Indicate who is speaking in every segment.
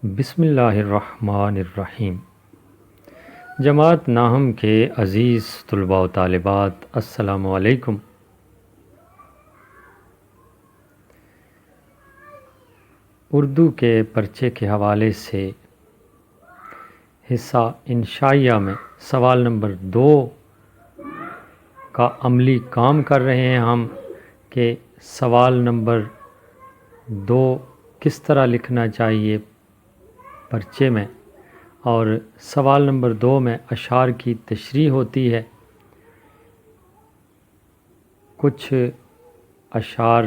Speaker 1: بسم اللہ الرحمن الرحیم۔ جماعت ناہم کے عزیز طلباء و طالبات، السلام علیکم۔ اردو کے پرچے کے حوالے سے حصہ انشائیہ میں سوال نمبر 2 کا عملی کام کر رہے ہیں ہم کہ سوال نمبر 2 کس طرح لکھنا چاہیے پرچے میں، اور سوال نمبر 2 میں اشعار کی تشریح ہوتی ہے۔ کچھ اشعار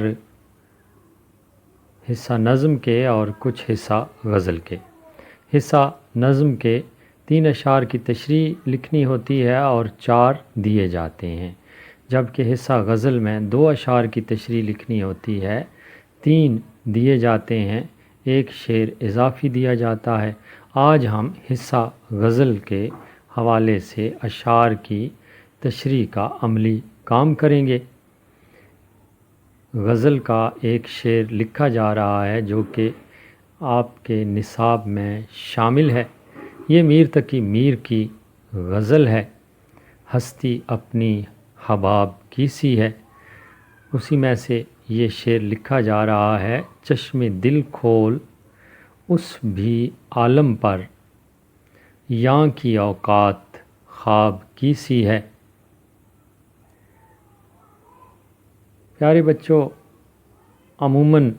Speaker 1: حصہ نظم کے اور کچھ حصہ غزل کے۔ حصہ نظم کے 3 اشعار کی تشریح لکھنی ہوتی ہے اور 4 دیے جاتے ہیں، جبکہ حصہ غزل میں 2 اشعار کی تشریح لکھنی ہوتی ہے، 3 دیے جاتے ہیں، 1 شعر اضافی دیا جاتا ہے۔ آج ہم حصہ غزل کے حوالے سے اشعار کی تشریح کا عملی کام کریں گے۔ غزل کا ایک شعر لکھا جا رہا ہے جو کہ آپ کے نصاب میں شامل ہے۔ یہ میر تقی میر کی غزل ہے، ہستی اپنی حباب کی سی ہے۔ اسی میں سے یہ شعر لکھا جا رہا ہے: چشم دل کھول اس بھی عالم پر، یاں کی اوقات خواب کی سی ہے۔ پیارے بچوں، عموماً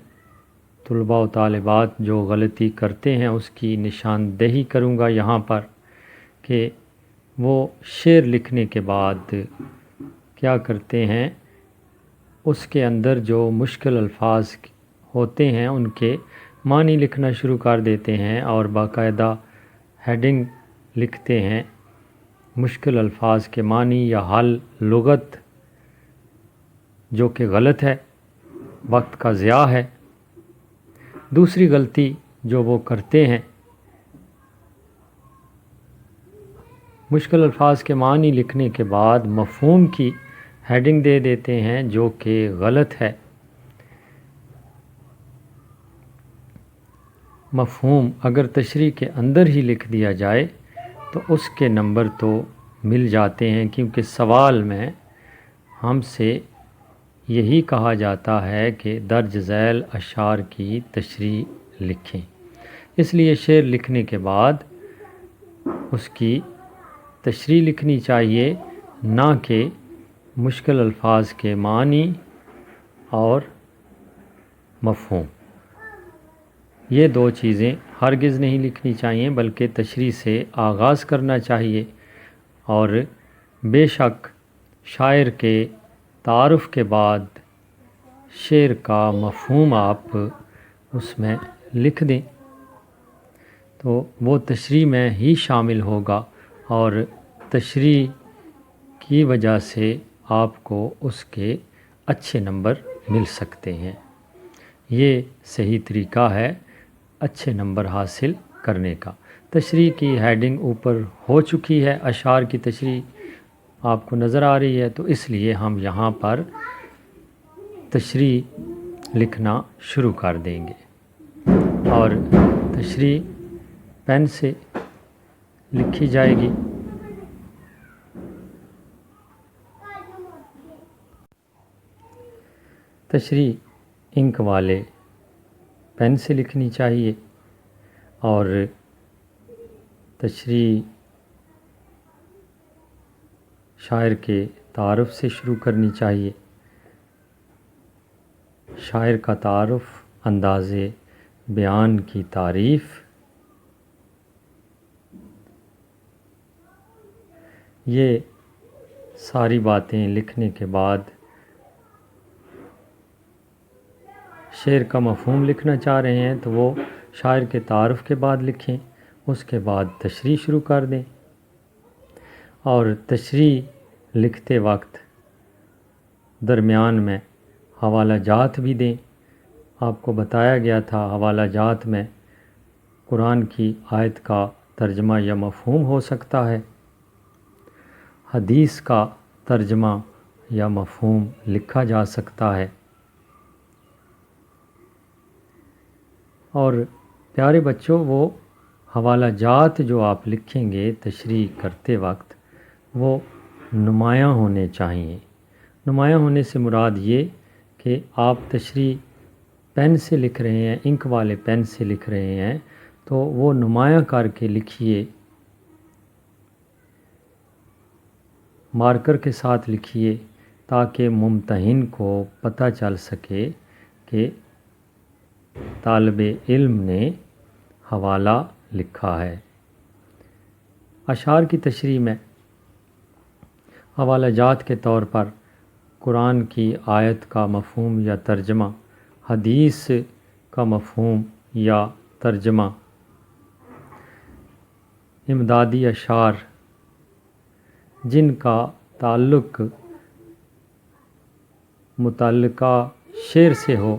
Speaker 1: طلباء و طالبات جو غلطی کرتے ہیں اس کی نشاندہی کروں گا یہاں پر کہ وہ شعر لکھنے کے بعد کیا کرتے ہیں، اس کے اندر جو مشکل الفاظ ہوتے ہیں ان کے معنی لکھنا شروع کر دیتے ہیں اور باقاعدہ ہیڈنگ لکھتے ہیں مشکل الفاظ کے معنی یا حل لغت، جو کہ غلط ہے، وقت کا ضیاع ہے۔ دوسری غلطی جو وہ کرتے ہیں، مشکل الفاظ کے معنی لکھنے کے بعد مفہوم کی ہیڈنگ دے دیتے ہیں، جو کہ غلط ہے۔ مفہوم اگر تشریح کے اندر ہی لکھ دیا جائے تو اس کے نمبر تو مل جاتے ہیں، کیونکہ سوال میں ہم سے یہی کہا جاتا ہے کہ درج ذیل اشعار کی تشریح لکھیں۔ اس لیے شعر لکھنے کے بعد اس کی تشریح لکھنی چاہیے، نہ کہ مشکل الفاظ کے معنی اور مفہوم۔ یہ 2 چیزیں ہرگز نہیں لکھنی چاہیے، بلکہ تشریح سے آغاز کرنا چاہیے۔ اور بے شک شاعر کے تعارف کے بعد شعر کا مفہوم آپ اس میں لکھ دیں تو وہ تشریح میں ہی شامل ہوگا، اور تشریح کی وجہ سے آپ کو اس کے اچھے نمبر مل سکتے ہیں۔ یہ صحیح طریقہ ہے اچھے نمبر حاصل کرنے کا۔ تشریح کی ہیڈنگ اوپر ہو چکی ہے، اشعار کی تشریح آپ کو نظر آ رہی ہے، تو اس لیے ہم یہاں پر تشریح لکھنا شروع کر دیں گے، اور تشریح پین سے لکھی جائے گی۔ تشریح انک والے پین سے لکھنی چاہیے، اور تشریح شاعر کے تعارف سے شروع کرنی چاہیے۔ شاعر کا تعارف، انداز بیان کی تعریف، یہ ساری باتیں لکھنے کے بعد شعر کا مفہوم لکھنا چاہ رہے ہیں تو وہ شاعر کے تعارف کے بعد لکھیں، اس کے بعد تشریح شروع کر دیں، اور تشریح لکھتے وقت درمیان میں حوالہ جات بھی دیں۔ آپ کو بتایا گیا تھا حوالہ جات میں قرآن کی آیت کا ترجمہ یا مفہوم ہو سکتا ہے، حدیث کا ترجمہ یا مفہوم لکھا جا سکتا ہے، اور پیارے بچوں، وہ حوالہ جات جو آپ لکھیں گے تشریح کرتے وقت وہ نمایاں ہونے چاہیے۔ نمایاں ہونے سے مراد یہ کہ آپ تشریح پین سے لکھ رہے ہیں، انک والے پین سے لکھ رہے ہیں تو وہ نمایاں کر کے لکھیے، مارکر کے ساتھ لکھیے تاکہ ممتحن کو پتہ چل سکے کہ طالب علم نے حوالہ لکھا ہے۔ اشعار کی تشریح میں حوالہ جات کے طور پر قرآن کی آیت کا مفہوم یا ترجمہ، حدیث کا مفہوم یا ترجمہ، امدادی اشعار جن کا تعلق متعلقہ شعر سے ہو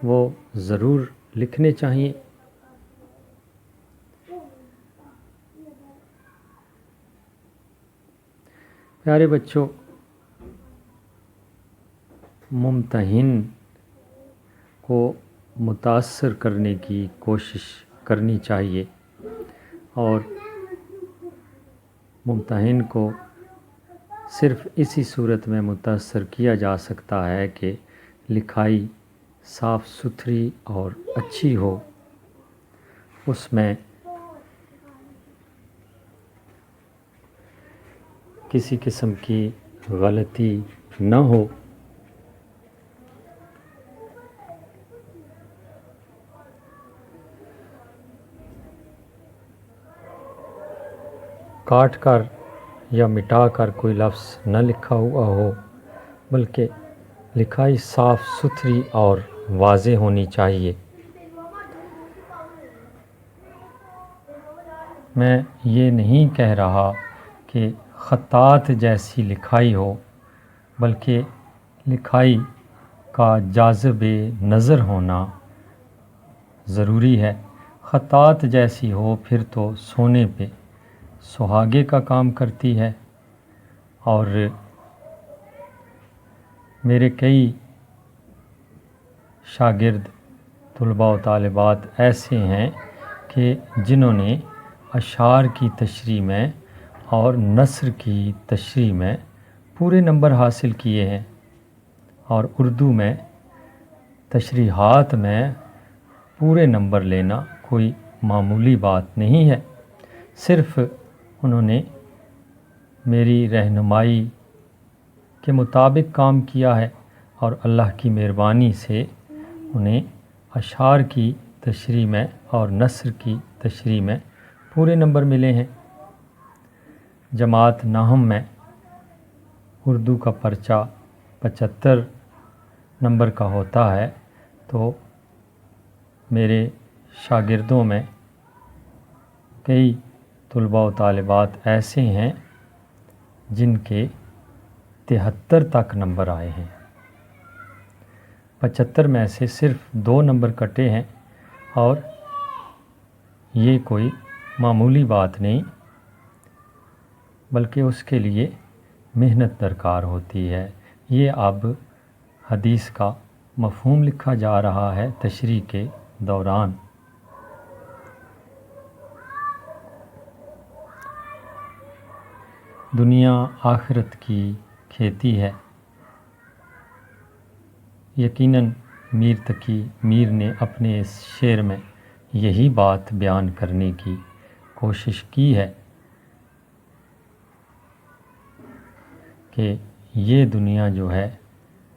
Speaker 1: وہ ضرور لکھنے چاہیے۔ پیارے بچوں، ممتحن کو متاثر کرنے کی کوشش کرنی چاہیے، اور ممتحن کو صرف اسی صورت میں متاثر کیا جا سکتا ہے کہ لکھائی صاف ستھری اور اچھی ہو، اس میں کسی قسم کی غلطی نہ ہو۔ کاٹ کر یا مٹا کر کوئی لفظ نہ لکھا ہوا ہو، بلکہ لکھائی صاف ستھری اور واضح ہونی چاہیے۔ میں یہ نہیں کہہ رہا کہ خطاط جیسی لکھائی ہو، بلکہ لکھائی کا جاذب نظر ہونا ضروری ہے۔ خطاط جیسی ہو پھر تو سونے پہ سہاگے کا کام کرتی ہے، اور میرے کئی شاگرد طلباء و طالبات ایسے ہیں کہ جنہوں نے اشعار کی تشریح میں اور نثر کی تشریح میں پورے نمبر حاصل کیے ہیں، اور اردو میں تشریحات میں پورے نمبر لینا کوئی معمولی بات نہیں ہے۔ صرف انہوں نے میری رہنمائی کے مطابق کام کیا ہے، اور اللہ کی مہربانی سے انہیں اشعار کی تشریح میں اور نثر کی تشریح میں پورے نمبر ملے ہیں۔ جماعت ناہم میں اردو کا پرچہ 75 نمبر کا ہوتا ہے، تو میرے شاگردوں میں کئی طلباء و طالبات ایسے ہیں جن کے 73 تک نمبر آئے ہیں۔ 75 میں سے صرف 2 نمبر کٹے ہیں، اور یہ کوئی معمولی بات نہیں، بلکہ اس کے لیے محنت درکار ہوتی ہے۔ یہ اب حدیث کا مفہوم لکھا جا رہا ہے تشریح کے دوران۔ دنیا آخرت کی کھیتی ہے۔ یقیناً میر تقی میر نے اپنے اس شعر میں یہی بات بیان کرنے کی کوشش کی ہے کہ یہ دنیا جو ہے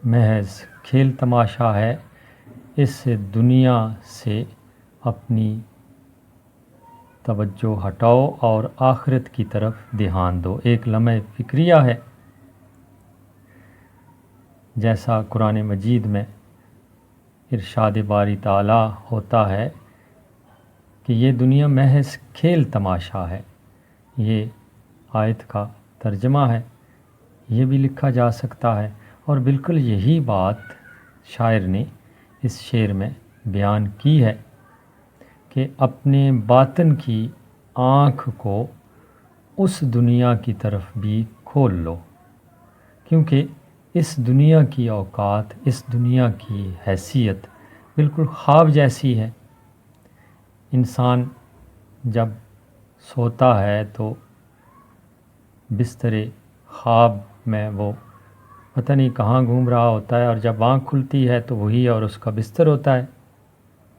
Speaker 1: محض کھیل تماشا ہے، اس دنیا سے اپنی توجہ ہٹاؤ اور آخرت کی طرف دھیان دو۔ ایک لمحہ فکریہ ہے، جیسا قرآن مجید میں ارشاد باری تعالیٰ ہوتا ہے کہ یہ دنیا محض کھیل تماشا ہے۔ یہ آیت کا ترجمہ ہے، یہ بھی لکھا جا سکتا ہے، اور بالکل یہی بات شاعر نے اس شعر میں بیان کی ہے کہ اپنے باطن کی آنکھ کو اس دنیا کی طرف بھی کھول لو، کیونکہ اس دنیا کی اوقات، اس دنیا کی حیثیت بالکل خواب جیسی ہے۔ انسان جب سوتا ہے تو بستر خواب میں وہ پتہ نہیں کہاں گھوم رہا ہوتا ہے، اور جب آنکھ کھلتی ہے تو وہی اور اس کا بستر ہوتا ہے۔